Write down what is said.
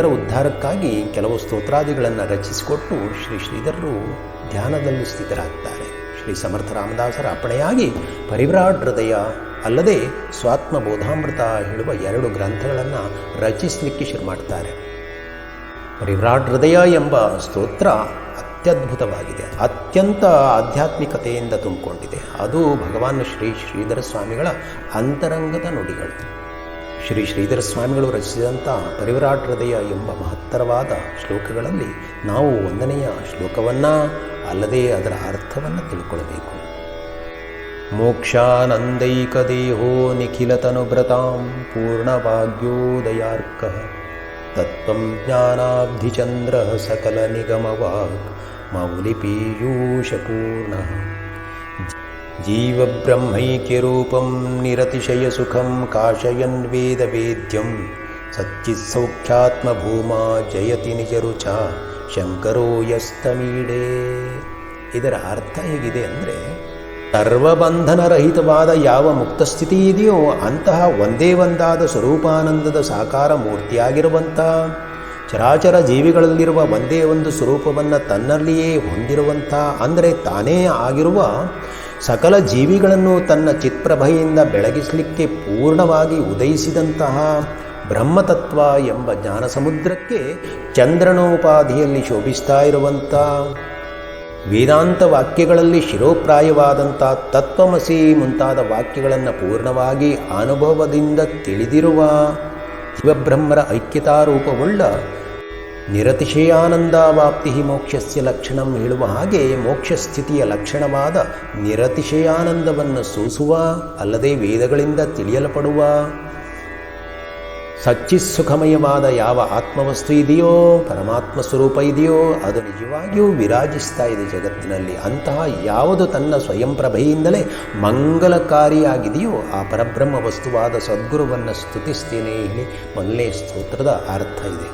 ಇದರ ಉದ್ಧಾರಕ್ಕಾಗಿ ಕೆಲವು ಸ್ತೋತ್ರಾದಿಗಳನ್ನು ರಚಿಸಿಕೊಟ್ಟು ಶ್ರೀ ಶ್ರೀಧರರು ಧ್ಯಾನದಲ್ಲಿ ಸ್ಥಿತರಾಗ್ತಾರೆ. ಶ್ರೀ ಸಮರ್ಥ ರಾಮದಾಸರ ಅಪ್ಪಣೆಯಾಗಿ ಪರಿವ್ರಾಟ್ ಹೃದಯ ಅಲ್ಲದೆ ಸ್ವಾತ್ಮ ಬೋಧಾಮೃತ ಹೇಳುವ 2 ಗ್ರಂಥಗಳನ್ನು ರಚಿಸಲಿಕ್ಕೆ ಶುರು ಮಾಡ್ತಾರೆ. ಪರಿವ್ರಾಟ್ ಹೃದಯ ಎಂಬ ಸ್ತೋತ್ರ ಅತ್ಯದ್ಭುತವಾಗಿದೆ, ಅತ್ಯಂತ ಆಧ್ಯಾತ್ಮಿಕತೆಯಿಂದ ತುಂಬಿಕೊಂಡಿದೆ. ಅದು ಭಗವಾನ್ ಶ್ರೀ ಶ್ರೀಧರ ಸ್ವಾಮಿಗಳ ಅಂತರಂಗದ ನುಡಿಗಳು. ಶ್ರೀ ಶ್ರೀಧರ ಸ್ವಾಮಿಗಳು ರಚಿಸಿದಂಥ ಪರಿವ್ರಾಟ್ ಹೃದಯ ಎಂಬ ಮಹತ್ತರವಾದ ಶ್ಲೋಕಗಳಲ್ಲಿ ನಾವು 1ನೆಯ ಶ್ಲೋಕವನ್ನು ಅಲ್ಲದೆ ಅದರ ಅರ್ಥವನ್ನು ತಿಳ್ಕೊಳ್ಬೇಕು. ಮೋಕ್ಷಾನಂದೈಕದೇಹೋ ನಿಖಿಲತನುಭೃತಾಂ ಪೂರ್ಣಭಾಗ್ಯೋದಯಾರ್ಕಃ ತತ್ವಂ ಜ್ಞಾನಾಬ್ಧಿಚಂದ್ರ ಸಕಲ ನಿಗಮವಾಗ್ ಮೌಲಿಪೀಯೂಷಪೂರ್ಣಃ ಜೀವಬ್ರಹ್ಮೈಕ್ಯರೂಪಂ ನಿರತಿಶಯಸುಖಂ ಕಾಶಯನ್ ವೇದವೇದ್ಯಂ ಸಚ್ಚಿತ್ಸೌಖ್ಯಾತ್ಮಭೂಮಾ ಜಯತಿ ನಿಜರುಚ ಶಂಕರೋ ಯಸ್ತಮೀಡೇ. ಇದರ ಅರ್ಥ ಹೇಗಿದೆ ಅಂದರೆ, ಸರ್ವಬಂಧನರಹಿತವಾದ ಯಾವ ಮುಕ್ತಸ್ಥಿತಿ ಇದೆಯೋ ಅಂತಹ ಒಂದೇ ಒಂದಾದ ಸ್ವರೂಪಾನಂದದ ಸಾಕಾರ ಮೂರ್ತಿಯಾಗಿರುವಂಥ, ಚರಾಚರ ಜೀವಿಗಳಲ್ಲಿರುವ ಒಂದೇ ಒಂದು ಸ್ವರೂಪವನ್ನು ತನ್ನಲ್ಲಿಯೇ ಹೊಂದಿರುವಂಥ, ಅಂದರೆ ತಾನೇ ಆಗಿರುವ ಸಕಲ ಜೀವಿಗಳನ್ನು ತನ್ನ ಚಿತ್ಪ್ರಭೆಯಿಂದ ಬೆಳಗಿಸಲಿಕ್ಕೆ ಪೂರ್ಣವಾಗಿ ಉದಯಿಸಿದಂತಹ ಬ್ರಹ್ಮತತ್ವ ಎಂಬ ಜ್ಞಾನ ಸಮುದ್ರಕ್ಕೆ ಚಂದ್ರನೋಪಾಧಿಯಲ್ಲಿ ಶೋಭಿಸ್ತಾ ಇರುವಂಥ, ವೇದಾಂತ ವಾಕ್ಯಗಳಲ್ಲಿ ಶಿರೋಪ್ರಾಯವಾದಂಥ ತತ್ವಮಸಿ ಮುಂತಾದ ವಾಕ್ಯಗಳನ್ನು ಪೂರ್ಣವಾಗಿ ಅನುಭವದಿಂದ ತಿಳಿದಿರುವ ಶಿವಬ್ರಹ್ಮರ ಐಕ್ಯತಾರೂಪವುಳ್ಳ ನಿರತಿಶಯಾನಂದಾವಾಪ್ತಿ ಮೋಕ್ಷಸ್ಯ ಲಕ್ಷಣಂ ಹೇಳುವ ಹಾಗೆ ಮೋಕ್ಷಸ್ಥಿತಿಯ ಲಕ್ಷಣವಾದ ನಿರತಿಶಯಾನಂದವನ್ನು ಸೂಸುವ, ಅಲ್ಲದೆ ವೇದಗಳಿಂದ ತಿಳಿಯಲ್ಪಡುವ ಸಚ್ಚಿತ್ಸುಖಮಯವಾದ ಯಾವ ಆತ್ಮವಸ್ತು ಇದೆಯೋ, ಪರಮಾತ್ಮ ಸ್ವರೂಪ ಇದೆಯೋ ಅದು ನಿಜವಾಗಿಯೂ ವಿರಾಜಿಸ್ತಾ ಇದೆ ಜಗತ್ತಿನಲ್ಲಿ. ಅಂತಹ ಯಾವುದು ತನ್ನ ಸ್ವಯಂ ಪ್ರಭೆಯಿಂದಲೇ ಮಂಗಲಕಾರಿಯಾಗಿದೆಯೋ ಆ ಪರಬ್ರಹ್ಮ ವಸ್ತುವಾದ ಸದ್ಗುರುವನ್ನು ಸ್ತುತಿಸ್ತೇನೆ ಹೇಳಿ 1ನೇ ಸ್ತೋತ್ರದ ಅರ್ಥ ಇದೆ.